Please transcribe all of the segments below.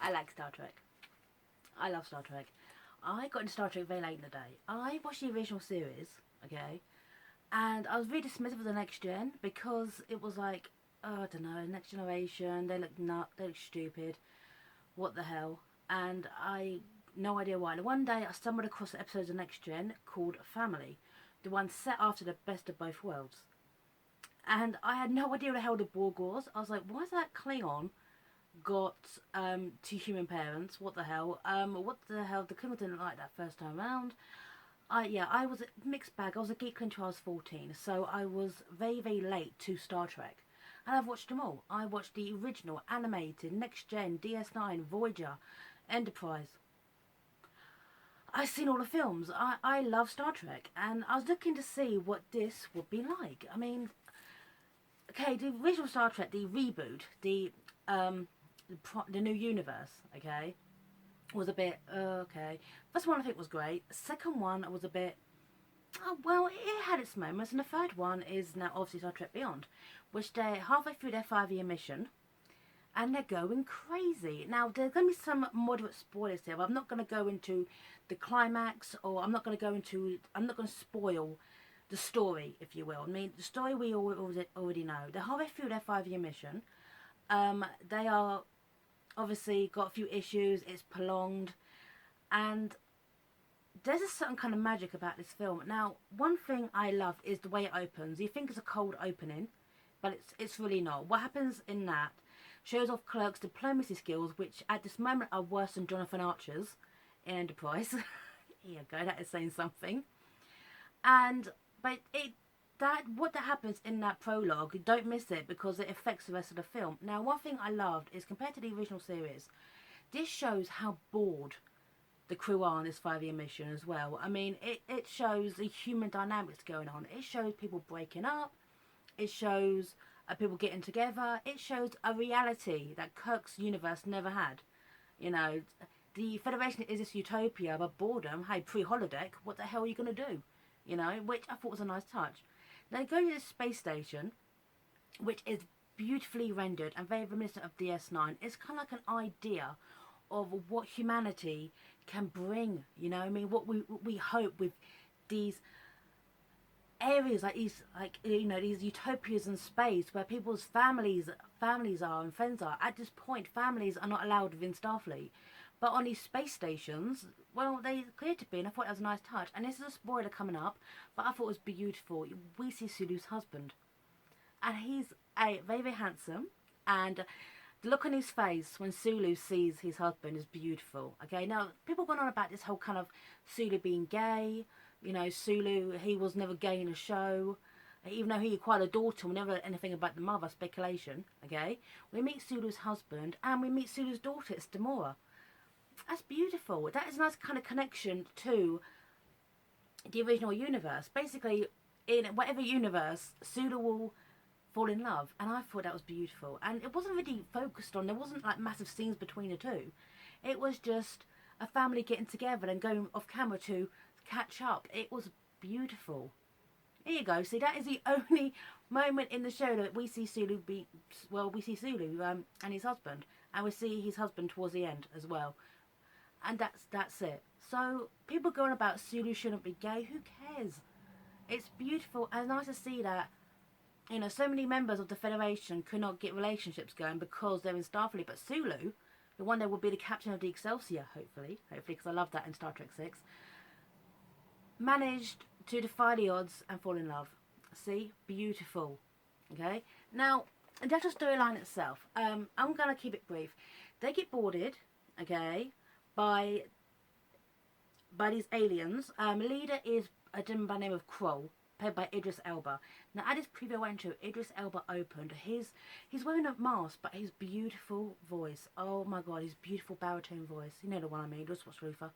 I like Star Trek. I love Star Trek. I got into Star Trek very late in the day. I watched the original series, okay, and I was really dismissive of the next gen because it was like, oh, I don't know, next generation. They look nut. They look stupid. What the hell? And I no idea why. And one day I stumbled across the episodes of Next Gen called Family, the one set after the best of both worlds. And I had no idea what the hell the Borg was. I was like, why is that Klingon got two human parents? What the hell? What the hell? The Klingon didn't like that first time around. I was a mixed bag. I was a geek until I was 14, so I was very, very late to Star Trek. And I've watched them all. I watched the original, animated, Next Gen, DS9, Voyager, Enterprise. I've seen all the films. I love Star Trek, and I was looking to see what this would be like. I mean, okay, the original Star Trek, the reboot, the new universe, okay, was a bit okay. First one I think was great. Second one was a bit, oh, well, it had its moments, and the third one is now obviously Star Trek Beyond, which they're halfway through their 5-year mission, and they're going crazy. Now, there's going to be some moderate spoilers here, but I'm not going to go into the climax, or I'm not going to spoil the story, if you will. I mean, the story we already know. They're halfway through their 5-year mission. They are obviously got a few issues. It's prolonged, and there's a certain kind of magic about this film. Now, one thing I love is the way it opens. You think it's a cold opening, but it's really not. What happens in that shows off Kirk's diplomacy skills, which at this moment are worse than Jonathan Archer's in Enterprise. Here you go, that is saying something. And but what that happens in that prologue, don't miss it because it affects the rest of the film. Now, one thing I loved is compared to the original series, this shows how bored the crew are on this 5-year mission as well. I mean, it shows the human dynamics going on. It shows people breaking up. It shows people getting together. It shows a reality that Kirk's universe never had. You know, the Federation is this utopia, but boredom, hey, pre-holodeck, what the hell are you going to do? You know, which I thought was a nice touch. They go to this space station, which is beautifully rendered and very reminiscent of DS9. It's kind of like an idea of what humanity can bring, you know. I mean, what we hope with these areas like these, like, you know, these utopias in space where people's families are and friends are. At this point, families are not allowed within Starfleet, but on these space stations, well, they clear to be, and I thought that was a nice touch. And this is a spoiler coming up, but I thought it was beautiful. We see Sulu's husband, and he's very, very handsome, and the look on his face when Sulu sees his husband is beautiful. Okay, now people going on about this whole kind of Sulu being gay. You know, Sulu, he was never gay in the show. Even though he acquired a daughter, we never heard anything about the mother, speculation. Okay, we meet Sulu's husband and we meet Sulu's daughter, it's Demora. That's beautiful. That is a nice kind of connection to the original universe. Basically, in whatever universe, Sulu will fall in love, and I thought that was beautiful. And it wasn't really focused on, there wasn't like massive scenes between the two. It was just a family getting together and going off camera to catch up. It was beautiful. Here you go. See, that is the only moment in the show that we see Sulu we see Sulu and his husband, and we see his husband towards the end as well. And that's it. So people going about Sulu shouldn't be gay. Who cares? It's beautiful and nice to see that. You know, so many members of the Federation could not get relationships going because they're in Starfleet. But Sulu, the one that will be the captain of the Excelsior, hopefully, because I love that in Star Trek 6, managed to defy the odds and fall in love. See? Beautiful. Okay? Now, the actual storyline itself, I'm going to keep it brief. They get boarded, okay, by these aliens. Leader is a gentleman by the name of Kroll, played by Idris Elba. Now, at this preview intro, Idris Elba opened. He's wearing a mask, but his beautiful voice, oh my god, his beautiful baritone voice, you know the one I mean, just watch Ruther,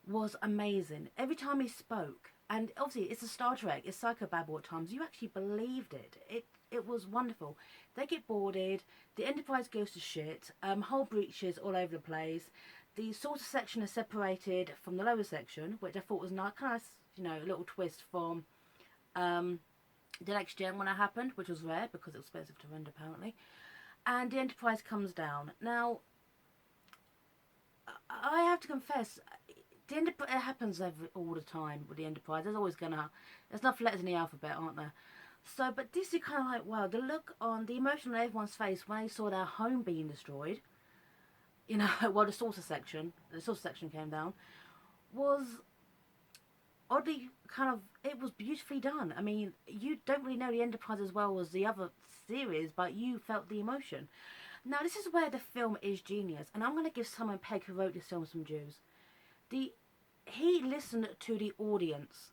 was amazing. Every time he spoke, and obviously it's a Star Trek, it's psychobabble at times, you actually believed it. It was wonderful. They get boarded, the Enterprise goes to shit, whole breaches all over the place. The saucer section is separated from the lower section, which I thought was nice, kind of, you know, a little twist from the Next Gen when it happened, which was rare because it was expensive to render apparently. And the Enterprise comes down. Now, I have to confess, it happens all the time with the Enterprise. There's enough letters in the alphabet, aren't there? So, but this is kind of like, wow, the emotion on everyone's face when they saw their home being destroyed, well, the saucer section came down, was oddly it was beautifully done. I mean, you don't really know the Enterprise as well as the other series, but you felt the emotion. Now, this is where the film is genius, and I'm going to give Simon Pegg, who wrote this film, some dues. He listened to the audience.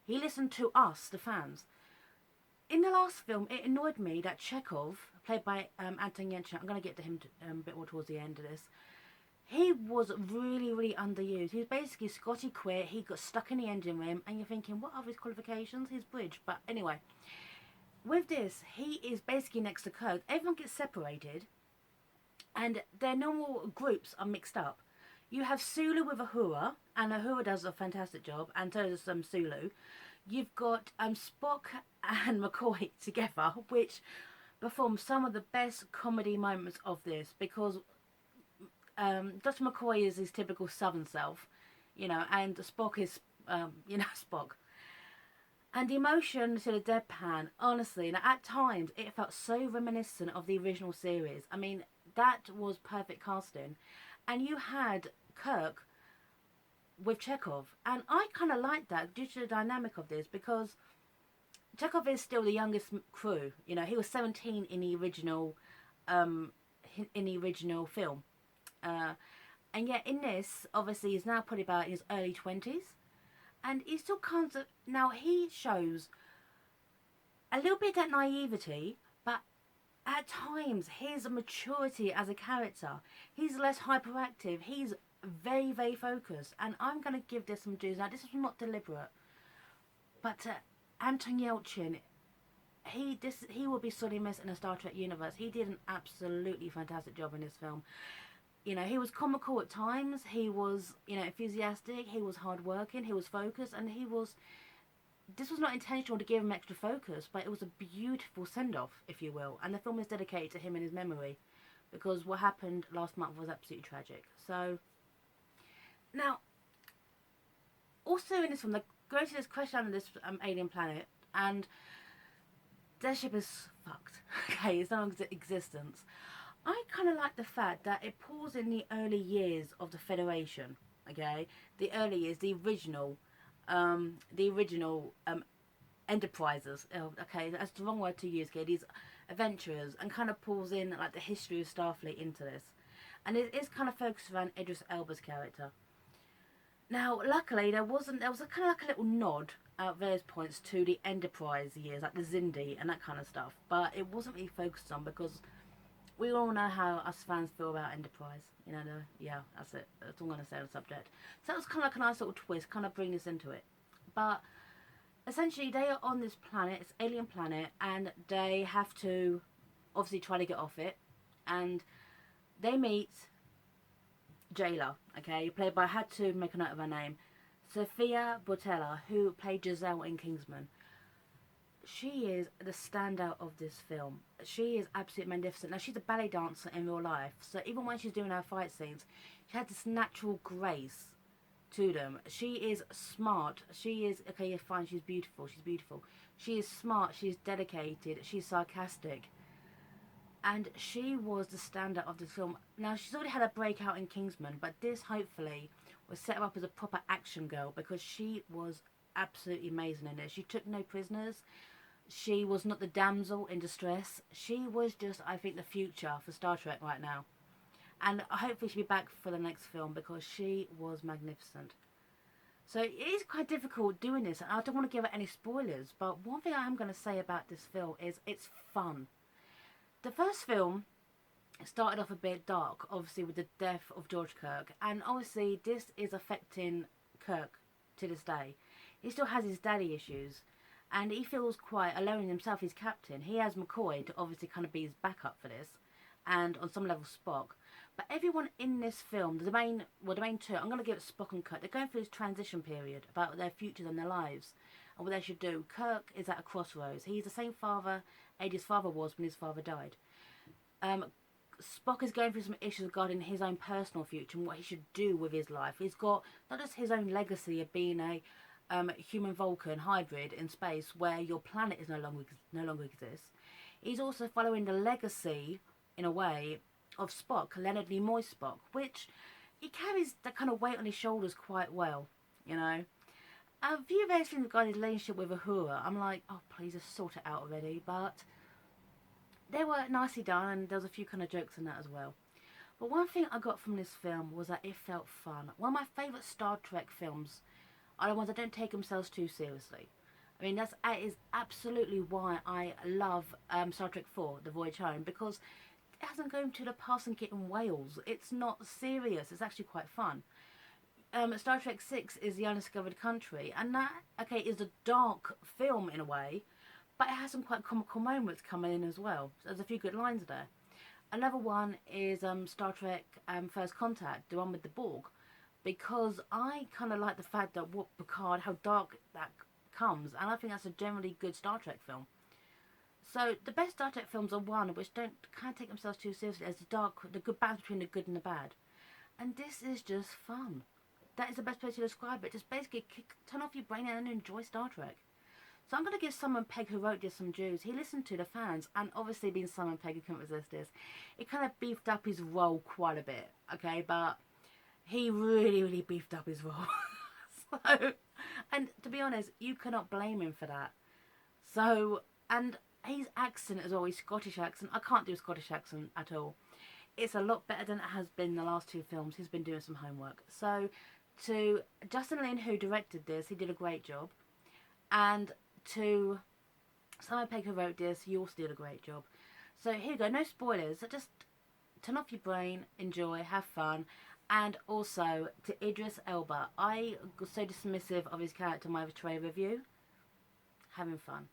He listened to us, the fans. In the last film, it annoyed me that Chekov, played by Anton Yelchin, I'm going to get to him a bit more towards the end of this, he was really, really underused. He was basically Scotty quit, he got stuck in the engine room, and you're thinking, what are his qualifications? His bridge. But anyway, with this, he is basically next to Kirk. Everyone gets separated, and their normal groups are mixed up. You have Sulu with Uhura, and Uhura does a fantastic job, and so does Sulu. You've got Spock and McCoy together, which perform some of the best comedy moments of this, because Dr. McCoy is his typical southern self, and Spock is, Spock. And the emotion to the deadpan, honestly, and at times it felt so reminiscent of the original series. I mean, that was perfect casting. And you had Kirk with Chekov. And I kind of liked that due to the dynamic of this, because Chekov is still the youngest crew. He was 17 in the original film. And yet in this, obviously, he's now probably about in his early 20s. And he still can't... Now, he shows a little bit of that naivety, but at times, his maturity as a character, he's less hyperactive. He's very, very focused. And I'm going to give this some dues. Now, this is not deliberate. But Anton Yelchin, he will be sorely missed in the Star Trek universe. He did an absolutely fantastic job in this film. He was comical at times, he was, enthusiastic, he was hardworking, he was focused, and this was not intentional to give him extra focus, but it was a beautiful send-off, if you will, and the film is dedicated to him and his memory, because what happened last month was absolutely tragic. So, now, also in this film, they go to this crash land of this alien planet, and their ship is fucked, okay, it's no longer in existence. I kind of like the fact that it pulls in the early years of the Federation, okay? The early years, the original enterprises. Oh, okay, that's the wrong word to use, okay? These adventurers, and kind of pulls in like the history of Starfleet into this. And it is kind of focused around Idris Elba's character. Now, luckily, there was kind of like a little nod at various points to the Enterprise years, like the Xindi and that kind of stuff. But it wasn't really focused on, because we all know how us fans feel about Enterprise. Yeah, that's it. That's all I'm going to say on the subject. So that was kind of like a nice little twist, kind of bring us into it. But essentially, they are on this planet, it's an alien planet, and they have to obviously try to get off it. And they meet Jayla, okay, played by, I had to make a note of her name, Sophia Boutella, who played Giselle in Kingsman. She is the standout of this film. She is absolutely magnificent. Now, she's a ballet dancer in real life, so even when she's doing her fight scenes, she has this natural grace to them. She is smart. She is, okay, yeah, fine, she's beautiful. She is smart, she's dedicated, she's sarcastic. And she was the standout of this film. Now, she's already had a breakout in Kingsman, but this, hopefully, will set her up as a proper action girl, because she was absolutely amazing in it. She took no prisoners. She was not the damsel in distress. She was just, I think, the future for Star Trek right now. And hopefully she'll be back for the next film, because she was magnificent. So it is quite difficult doing this. I don't want to give out any spoilers, but one thing I am going to say about this film is it's fun. The first film started off a bit dark, obviously, with the death of George Kirk. And obviously this is affecting Kirk to this day. He still has his daddy issues. And he feels quite alone in himself. He's captain. He has McCoy to obviously kind of be his backup for this. And on some level Spock. But everyone in this film, the main two, I'm going to give it Spock and Kirk. They're going through this transition period about their futures and their lives. And what they should do. Kirk is at a crossroads. He's the same age his father was when his father died. Spock is going through some issues regarding his own personal future and what he should do with his life. He's got not just his own legacy of being a human Vulcan hybrid in space where your planet is no longer exists. He's also following the legacy, in a way, of Spock, Leonard Nimoy's Spock, which he carries that kind of weight on his shoulders quite well, you know. A few various things regarding his relationship with Uhura, I'm like, oh please just sort it out already, but they were nicely done and there was a few kind of jokes in that as well. But one thing I got from this film was that it felt fun. One of my favourite Star Trek films are the ones that don't take themselves too seriously. I mean, that is absolutely why I love Star Trek 4, The Voyage Home, because it hasn't gone to the past and getting whales. It's not serious. It's actually quite fun. Star Trek 6 is The Undiscovered Country, and that, okay, is a dark film in a way, but it has some quite comical moments coming in as well. So there's a few good lines there. Another one is Star Trek First Contact, the one with the Borg, because I kind of like the fact that what Picard, how dark that comes, and I think that's a generally good Star Trek film. So the best Star Trek films are one which can't take themselves too seriously, as the good balance between the good and the bad. And this is just fun. That is the best way to describe it. Just basically turn off your brain and enjoy Star Trek. So I'm going to give Simon Pegg, who wrote this, some dues. He listened to the fans, and obviously being Simon Pegg, he couldn't resist this. It kind of beefed up his role quite a bit, okay? But he really, really beefed up his role. So, and to be honest, you cannot blame him for that. So, and his accent as well, his Scottish accent, I can't do a Scottish accent at all. It's a lot better than it has been in the last two films. He's been doing some homework. So, to Justin Lin, who directed this, he did a great job. And to Simon Pegg, who wrote this, he also did a great job. So here you go, no spoilers. So just turn off your brain, enjoy, have fun. And also to Idris Elba, I was so dismissive of his character in my trailer review. Having fun.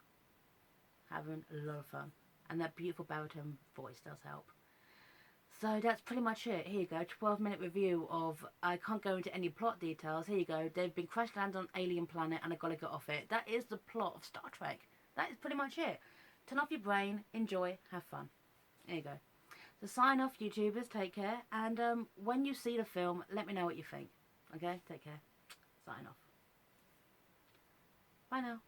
Having a lot of fun. And that beautiful baritone voice does help. So that's pretty much it. Here you go, 12-minute review of, I can't go into any plot details. Here you go, they've been crash landed on an alien planet and I've got to get off it. That is the plot of Star Trek. That is pretty much it. Turn off your brain, enjoy, have fun. There you go. So sign off, YouTubers, take care. And when you see the film, let me know what you think. Okay, take care. Sign off. Bye now.